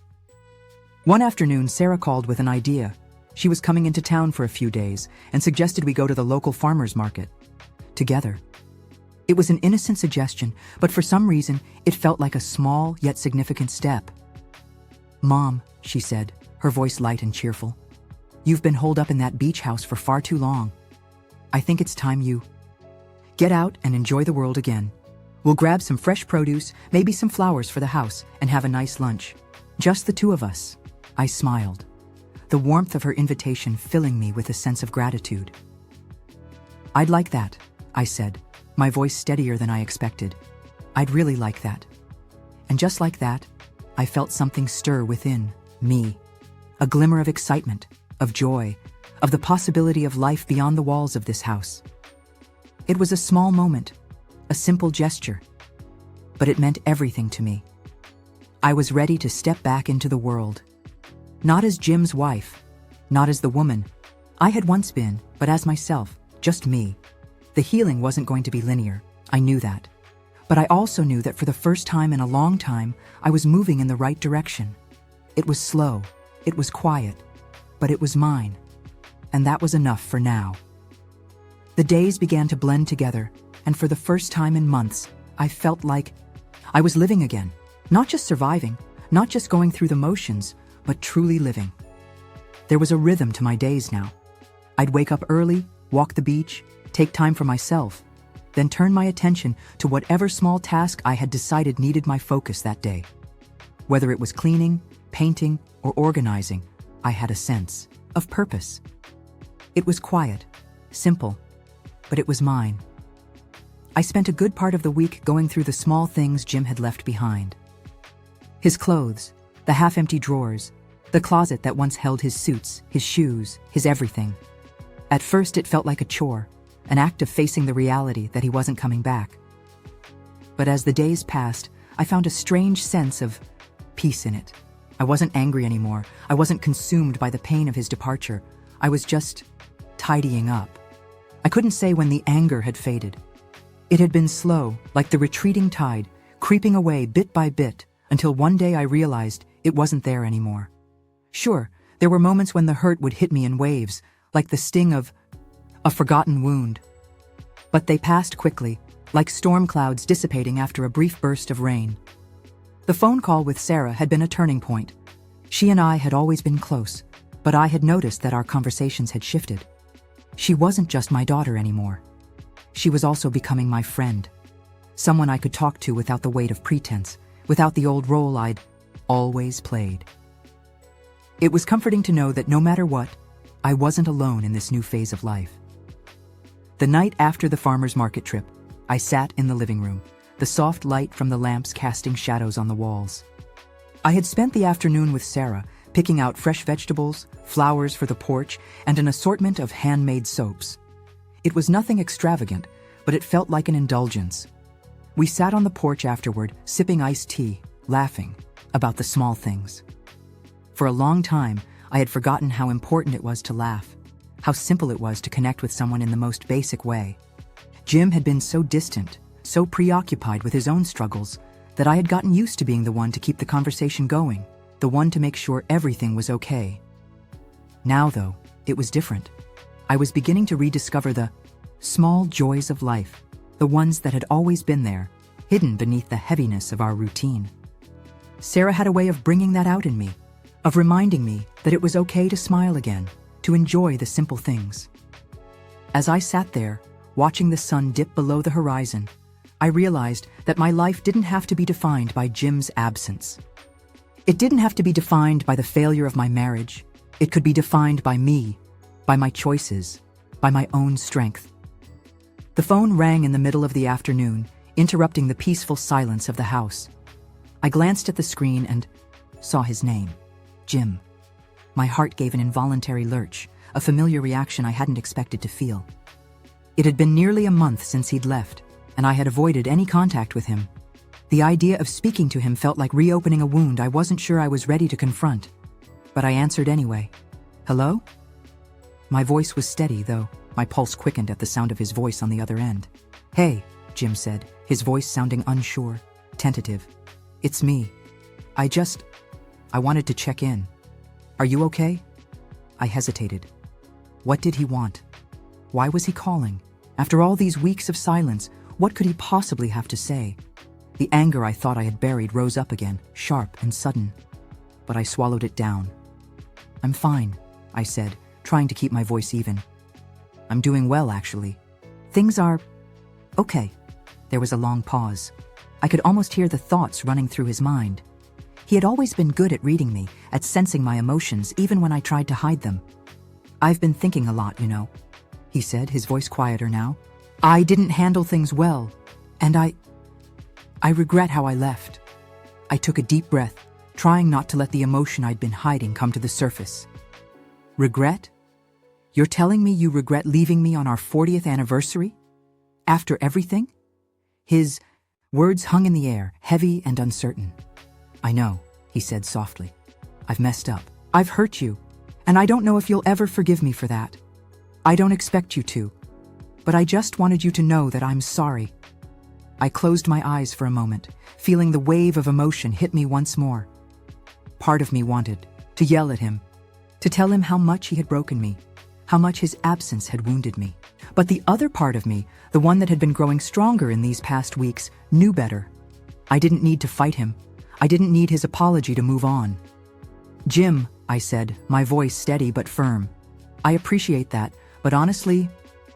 One afternoon, Sarah called with an idea. She was coming into town for a few days and suggested we go to the local farmer's market together. It was an innocent suggestion, but for some reason, it felt like a small yet significant step. "Mom," she said, her voice light and cheerful, "you've been holed up in that beach house for far too long. I think it's time you get out and enjoy the world again. We'll grab some fresh produce, maybe some flowers for the house, and have a nice lunch. Just the two of us." I smiled, the warmth of her invitation filling me with a sense of gratitude. "I'd like that," I said, my voice steadier than I expected. "I'd really like that." And just like that, I felt something stir within me, a glimmer of excitement, of joy, of the possibility of life beyond the walls of this house. It was a small moment, a simple gesture, but it meant everything to me. I was ready to step back into the world. Not as Jim's wife, not as the woman I had once been, but as myself, just me. The healing wasn't going to be linear, I knew that. But I also knew that for the first time in a long time, I was moving in the right direction. It was slow, it was quiet, but it was mine. And that was enough for now. The days began to blend together, and for the first time in months, I felt like I was living again. Not just surviving, not just going through the motions, but truly living. There was a rhythm to my days now. I'd wake up early, walk the beach, take time for myself, then turn my attention to whatever small task I had decided needed my focus that day. Whether it was cleaning, painting, or organizing, I had a sense of purpose. It was quiet, simple, but it was mine. I spent a good part of the week going through the small things Jim had left behind. His clothes, the half-empty drawers, the closet that once held his suits, his shoes, his everything. At first it felt like a chore, an act of facing the reality that he wasn't coming back. But as the days passed, I found a strange sense of peace in it. I wasn't angry anymore. I wasn't consumed by the pain of his departure. I was just tidying up. I couldn't say when the anger had faded. It had been slow, like the retreating tide, creeping away bit by bit, until one day I realized it wasn't there anymore. Sure, there were moments when the hurt would hit me in waves, like the sting of a forgotten wound. But they passed quickly, like storm clouds dissipating after a brief burst of rain. The phone call with Sarah had been a turning point. She and I had always been close, but I had noticed that our conversations had shifted. She wasn't just my daughter anymore. She was also becoming my friend. Someone I could talk to without the weight of pretense, without the old role I'd always played. It was comforting to know that no matter what, I wasn't alone in this new phase of life. The night after the farmer's market trip, I sat in the living room, the soft light from the lamps casting shadows on the walls. I had spent the afternoon with Sarah, picking out fresh vegetables, flowers for the porch, and an assortment of handmade soaps. It was nothing extravagant, but it felt like an indulgence. We sat on the porch afterward, sipping iced tea, laughing about the small things. For a long time, I had forgotten how important it was to laugh, how simple it was to connect with someone in the most basic way. Jim had been so distant, so preoccupied with his own struggles, that I had gotten used to being the one to keep the conversation going, the one to make sure everything was okay. Now, though, it was different. I was beginning to rediscover the small joys of life, the ones that had always been there, hidden beneath the heaviness of our routine. Sarah had a way of bringing that out in me, of reminding me that it was okay to smile again, to enjoy the simple things. As I sat there, watching the sun dip below the horizon, I realized that my life didn't have to be defined by Jim's absence. It didn't have to be defined by the failure of my marriage. It could be defined by me, by my choices, by my own strength. The phone rang in the middle of the afternoon, interrupting the peaceful silence of the house. I glanced at the screen and saw his name, Jim. My heart gave an involuntary lurch, a familiar reaction I hadn't expected to feel. It had been nearly a month since he'd left, and I had avoided any contact with him. The idea of speaking to him felt like reopening a wound I wasn't sure I was ready to confront. But I answered anyway. Hello? My voice was steady, though my pulse quickened at the sound of his voice on the other end. Hey, Jim said, his voice sounding unsure, tentative. It's me. I wanted to check in. Are you okay? I hesitated. What did he want? Why was he calling? After all these weeks of silence, what could he possibly have to say? The anger I thought I had buried rose up again, sharp and sudden. But I swallowed it down. I'm fine, I said, trying to keep my voice even. I'm doing well, actually. Things are okay. There was a long pause. I could almost hear the thoughts running through his mind. He had always been good at reading me, at sensing my emotions even when I tried to hide them. I've been thinking a lot, he said, his voice quieter now. I didn't handle things well, and I regret how I left. I took a deep breath, trying not to let the emotion I'd been hiding come to the surface. Regret? You're telling me you regret leaving me on our 40th anniversary? After everything? His words hung in the air, heavy and uncertain. I know, he said softly. I've messed up. I've hurt you, and I don't know if you'll ever forgive me for that. I don't expect you to, but I just wanted you to know that I'm sorry. I closed my eyes for a moment, feeling the wave of emotion hit me once more. Part of me wanted to yell at him, to tell him how much he had broken me, how much his absence had wounded me. But the other part of me, the one that had been growing stronger in these past weeks, knew better. I didn't need to fight him. I didn't need his apology to move on. Jim, I said, my voice steady but firm. I appreciate that, but honestly,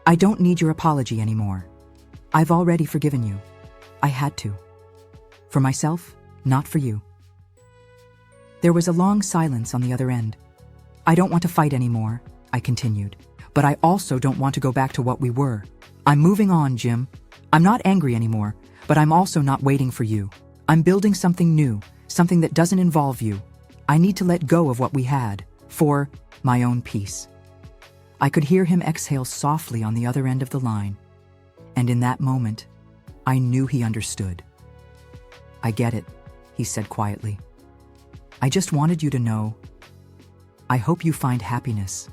I don't need your apology anymore. I've already forgiven you. I had to. For myself, not for you. There was a long silence on the other end. I don't want to fight anymore, I continued, but I also don't want to go back to what we were. I'm moving on, Jim. I'm not angry anymore, but I'm also not waiting for you. I'm building something new, something that doesn't involve you. I need to let go of what we had, for my own peace. I could hear him exhale softly on the other end of the line, and in that moment, I knew he understood. I get it, he said quietly. I just wanted you to know. I hope you find happiness.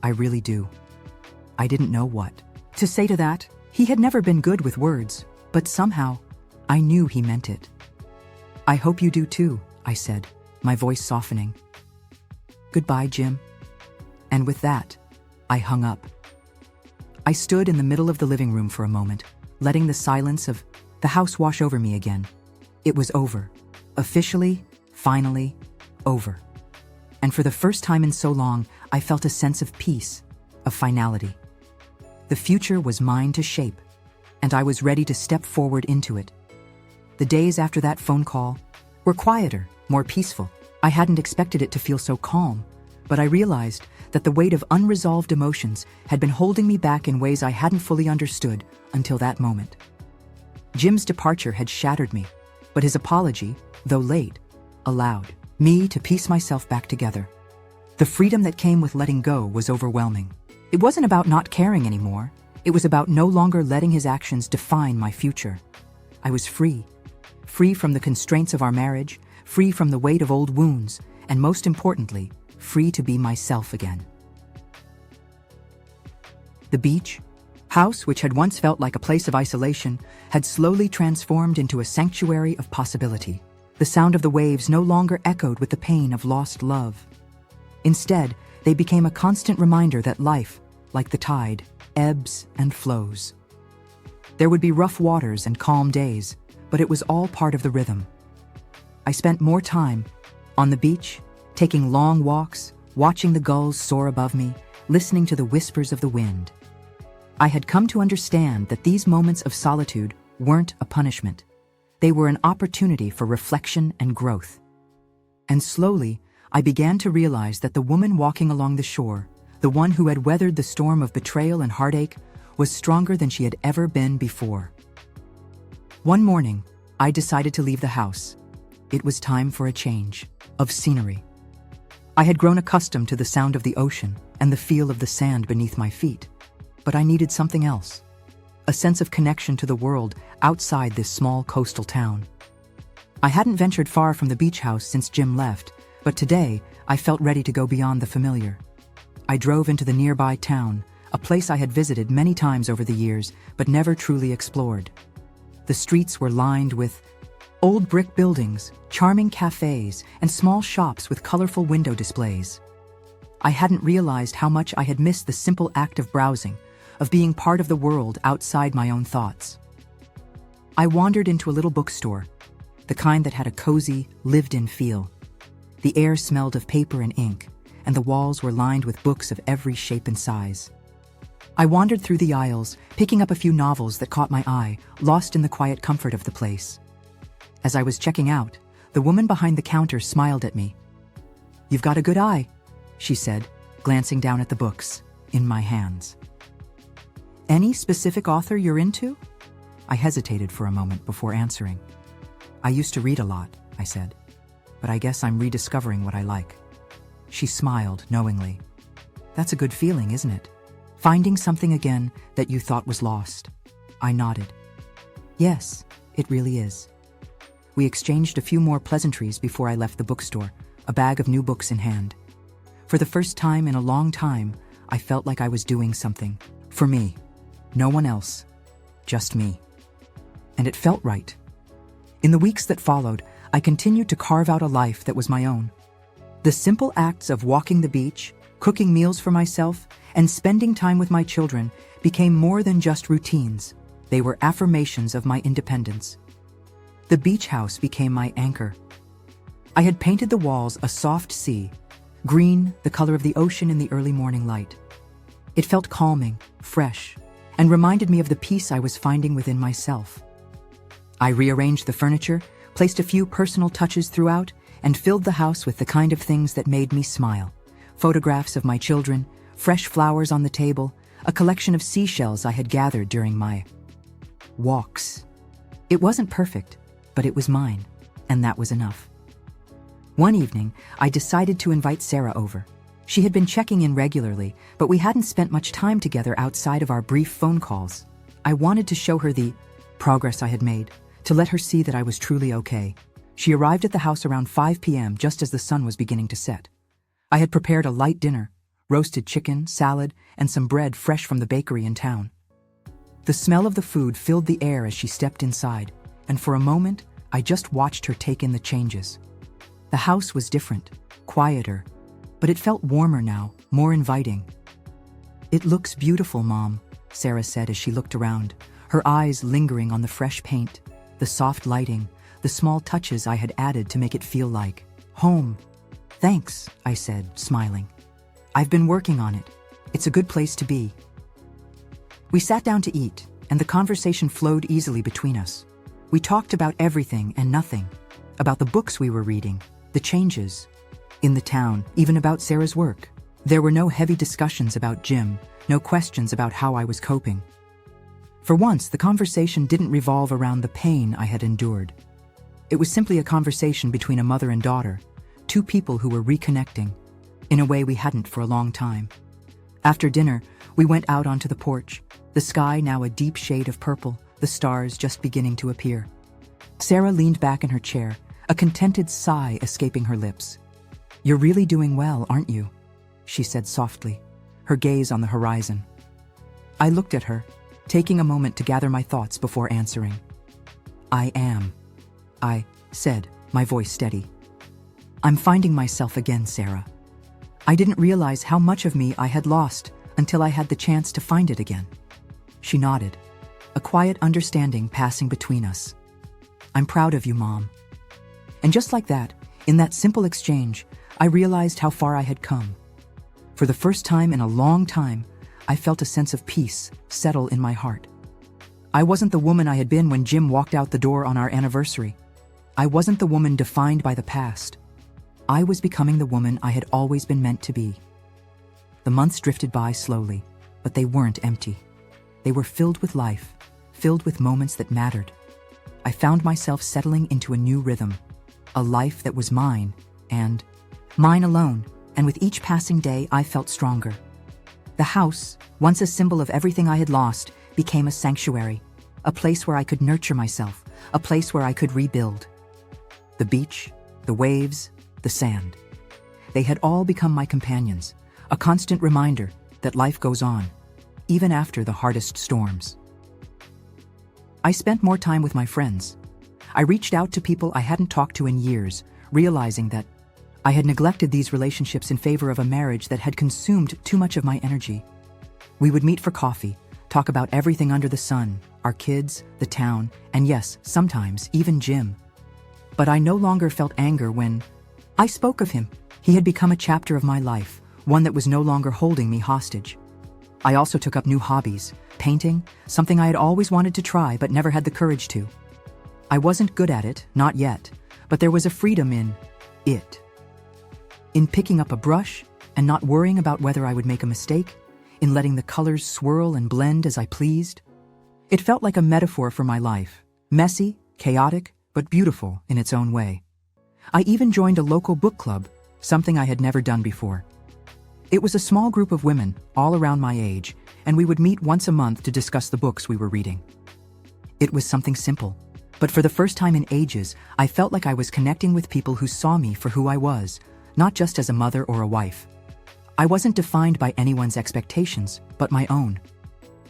I really do. I didn't know what to say to that. He had never been good with words, but somehow, I knew he meant it. I hope you do too, I said, my voice softening. Goodbye, Jim. And with that, I hung up. I stood in the middle of the living room for a moment, letting the silence of the house wash over me again. It was over. Officially, finally, over. And for the first time in so long, I felt a sense of peace, of finality. The future was mine to shape, and I was ready to step forward into it. The days after that phone call were quieter, more peaceful. I hadn't expected it to feel so calm, but I realized that the weight of unresolved emotions had been holding me back in ways I hadn't fully understood until that moment. Jim's departure had shattered me, but his apology, though late, allowed me to piece myself back together. The freedom that came with letting go was overwhelming. It wasn't about not caring anymore. It was about no longer letting his actions define my future. I was free. Free from the constraints of our marriage, free from the weight of old wounds, and most importantly, free to be myself again. The beach house, which had once felt like a place of isolation, had slowly transformed into a sanctuary of possibility. The sound of the waves no longer echoed with the pain of lost love. Instead, they became a constant reminder that life, like the tide, ebbs and flows. There would be rough waters and calm days, but it was all part of the rhythm. I spent more time on the beach, taking long walks, watching the gulls soar above me, listening to the whispers of the wind. I had come to understand that these moments of solitude weren't a punishment. They were an opportunity for reflection and growth. And slowly, I began to realize that the woman walking along the shore, the one who had weathered the storm of betrayal and heartache, was stronger than she had ever been before. One morning, I decided to leave the house. It was time for a change of scenery. I had grown accustomed to the sound of the ocean and the feel of the sand beneath my feet, but I needed something else, a sense of connection to the world outside this small coastal town. I hadn't ventured far from the beach house since Jim left, but today I felt ready to go beyond the familiar. I drove into the nearby town, a place I had visited many times over the years, but never truly explored. The streets were lined with old brick buildings, charming cafes, and small shops with colorful window displays. I hadn't realized how much I had missed the simple act of browsing, of being part of the world outside my own thoughts. I wandered into a little bookstore, the kind that had a cozy, lived-in feel. The air smelled of paper and ink, and the walls were lined with books of every shape and size. I wandered through the aisles, picking up a few novels that caught my eye, lost in the quiet comfort of the place. As I was checking out, the woman behind the counter smiled at me. "You've got a good eye," she said, glancing down at the books in my hands. "Any specific author you're into?" I hesitated for a moment before answering. "I used to read a lot," I said, "but I guess I'm rediscovering what I like." She smiled knowingly. "That's a good feeling, isn't it? Finding something again that you thought was lost." I nodded. "Yes, it really is." We exchanged a few more pleasantries before I left the bookstore, a bag of new books in hand. For the first time in a long time, I felt like I was doing something for me. No one else, just me. And it felt right. In the weeks that followed, I continued to carve out a life that was my own. The simple acts of walking the beach, cooking meals for myself, and spending time with my children became more than just routines. They were affirmations of my independence. The beach house became my anchor. I had painted the walls a soft sea, green, the color of the ocean in the early morning light. It felt calming, fresh, and reminded me of the peace I was finding within myself. I rearranged the furniture, placed a few personal touches throughout, and filled the house with the kind of things that made me smile. Photographs of my children, fresh flowers on the table, a collection of seashells I had gathered during my walks. It wasn't perfect, but it was mine, and that was enough. One evening, I decided to invite Sarah over. She had been checking in regularly, but we hadn't spent much time together outside of our brief phone calls. I wanted to show her the progress I had made, to let her see that I was truly okay. She arrived at the house around 5 p.m. just as the sun was beginning to set. I had prepared a light dinner, roasted chicken, salad, and some bread fresh from the bakery in town. The smell of the food filled the air as she stepped inside, and for a moment, I just watched her take in the changes. The house was different, quieter, but it felt warmer now, more inviting. "It looks beautiful, Mom," Sarah said as she looked around, her eyes lingering on the fresh paint, the soft lighting, the small touches I had added to make it feel like home. "Thanks," I said, smiling. "I've been working on it. It's a good place to be." We sat down to eat, and the conversation flowed easily between us. We talked about everything and nothing, about the books we were reading, the changes in the town, even about Sarah's work. There were no heavy discussions about Jim, no questions about how I was coping. For once, the conversation didn't revolve around the pain I had endured. It was simply a conversation between a mother and daughter, two people who were reconnecting, in a way we hadn't for a long time. After dinner, we went out onto the porch, the sky now a deep shade of purple, the stars just beginning to appear. Sarah leaned back in her chair, a contented sigh escaping her lips. "You're really doing well, aren't you?" she said softly, her gaze on the horizon. I looked at her, taking a moment to gather my thoughts before answering. "I am," I said, my voice steady. "I'm finding myself again, Sarah. I didn't realize how much of me I had lost until I had the chance to find it again." She nodded, a quiet understanding passing between us. "I'm proud of you, Mom." And just like that, in that simple exchange, I realized how far I had come. For the first time in a long time, I felt a sense of peace settle in my heart. I wasn't the woman I had been when Jim walked out the door on our anniversary. I wasn't the woman defined by the past. I was becoming the woman I had always been meant to be. The months drifted by slowly, but they weren't empty. They were filled with life, filled with moments that mattered. I found myself settling into a new rhythm, a life that was mine, and mine alone, and with each passing day I felt stronger. The house, once a symbol of everything I had lost, became a sanctuary, a place where I could nurture myself, a place where I could rebuild. The beach, the waves, the sand. They had all become my companions, a constant reminder that life goes on, even after the hardest storms. I spent more time with my friends. I reached out to people I hadn't talked to in years, realizing that I had neglected these relationships in favor of a marriage that had consumed too much of my energy. We would meet for coffee, talk about everything under the sun, our kids, the town, and yes, sometimes even Jim. But I no longer felt anger when I spoke of him. He had become a chapter of my life, one that was no longer holding me hostage. I also took up new hobbies, painting, something I had always wanted to try but never had the courage to. I wasn't good at it, not yet, but there was a freedom in it. In picking up a brush and not worrying about whether I would make a mistake, in letting the colors swirl and blend as I pleased. It felt like a metaphor for my life, messy, chaotic, but beautiful in its own way. I even joined a local book club, something I had never done before. It was a small group of women, all around my age, and we would meet once a month to discuss the books we were reading. It was something simple, but for the first time in ages, I felt like I was connecting with people who saw me for who I was, not just as a mother or a wife. I wasn't defined by anyone's expectations, but my own.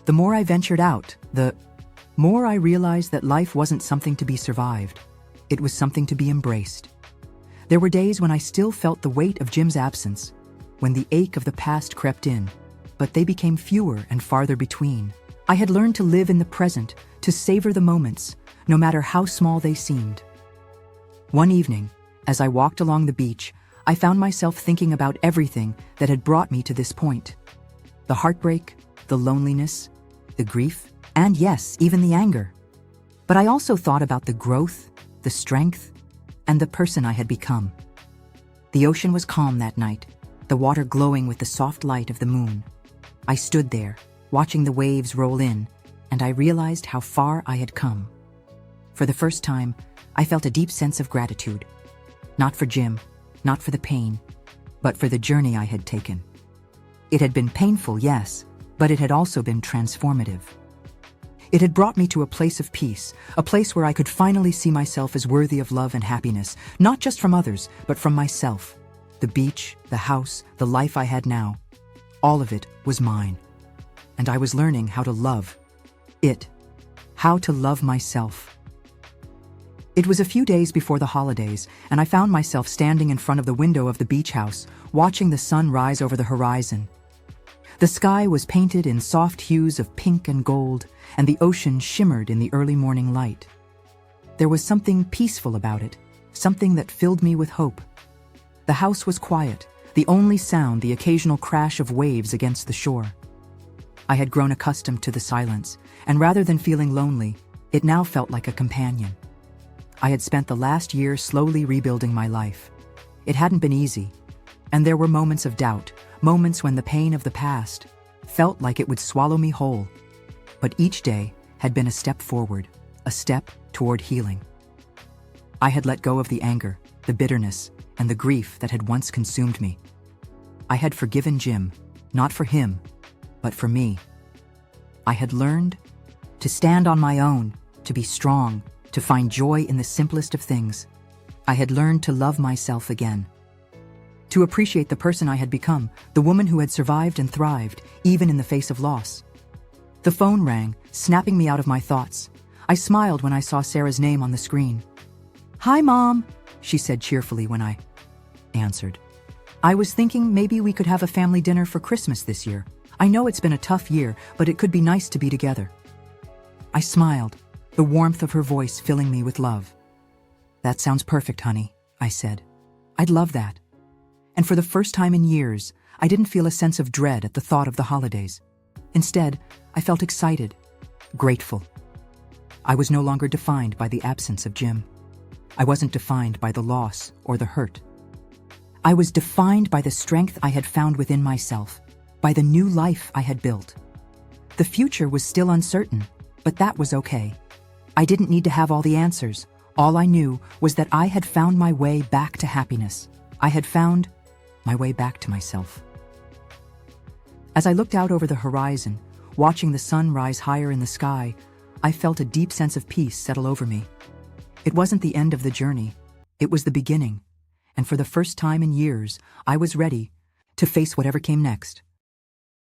The more I ventured out, the more I realized that life wasn't something to be survived. It was something to be embraced. There were days when I still felt the weight of Jim's absence, when the ache of the past crept in, but they became fewer and farther between. I had learned to live in the present, to savor the moments, no matter how small they seemed. One evening, as I walked along the beach, I found myself thinking about everything that had brought me to this point. The heartbreak, the loneliness, the grief, and yes, even the anger. But I also thought about the growth, the strength, and the person I had become. The ocean was calm that night, the water glowing with the soft light of the moon. I stood there, watching the waves roll in, and I realized how far I had come. For the first time, I felt a deep sense of gratitude. Not for Jim, not for the pain, but for the journey I had taken. It had been painful, yes, but it had also been transformative. It had brought me to a place of peace, a place where I could finally see myself as worthy of love and happiness, not just from others, but from myself. The beach, the house, the life I had now, all of it was mine. And I was learning how to love it, how to love myself. It was a few days before the holidays, and I found myself standing in front of the window of the beach house, watching the sun rise over the horizon. The sky was painted in soft hues of pink and gold, and the ocean shimmered in the early morning light. There was something peaceful about it, something that filled me with hope. The house was quiet, the only sound the occasional crash of waves against the shore. I had grown accustomed to the silence, and rather than feeling lonely, it now felt like a companion. I had spent the last year slowly rebuilding my life. It hadn't been easy, and there were moments of doubt, moments when the pain of the past felt like it would swallow me whole. But each day had been a step forward, a step toward healing. I had let go of the anger, the bitterness, and the grief that had once consumed me. I had forgiven Jim, not for him, but for me. I had learned to stand on my own, to be strong, to find joy in the simplest of things. I had learned to love myself again, to appreciate the person I had become, the woman who had survived and thrived, even in the face of loss. The phone rang, snapping me out of my thoughts. I smiled when I saw Sarah's name on the screen. "Hi, Mom," she said cheerfully when I answered. "I was thinking maybe we could have a family dinner for Christmas this year. I know it's been a tough year, but it could be nice to be together." I smiled, the warmth of her voice filling me with love. "That sounds perfect, honey," I said. "I'd love that." And for the first time in years, I didn't feel a sense of dread at the thought of the holidays. Instead, I felt excited, grateful. I was no longer defined by the absence of Jim. I wasn't defined by the loss or the hurt. I was defined by the strength I had found within myself, by the new life I had built. The future was still uncertain, but that was okay. I didn't need to have all the answers. All I knew was that I had found my way back to happiness. I had found my way back to myself. As I looked out over the horizon, watching the sun rise higher in the sky, I felt a deep sense of peace settle over me. It wasn't the end of the journey. It was the beginning. And for the first time in years, I was ready to face whatever came next.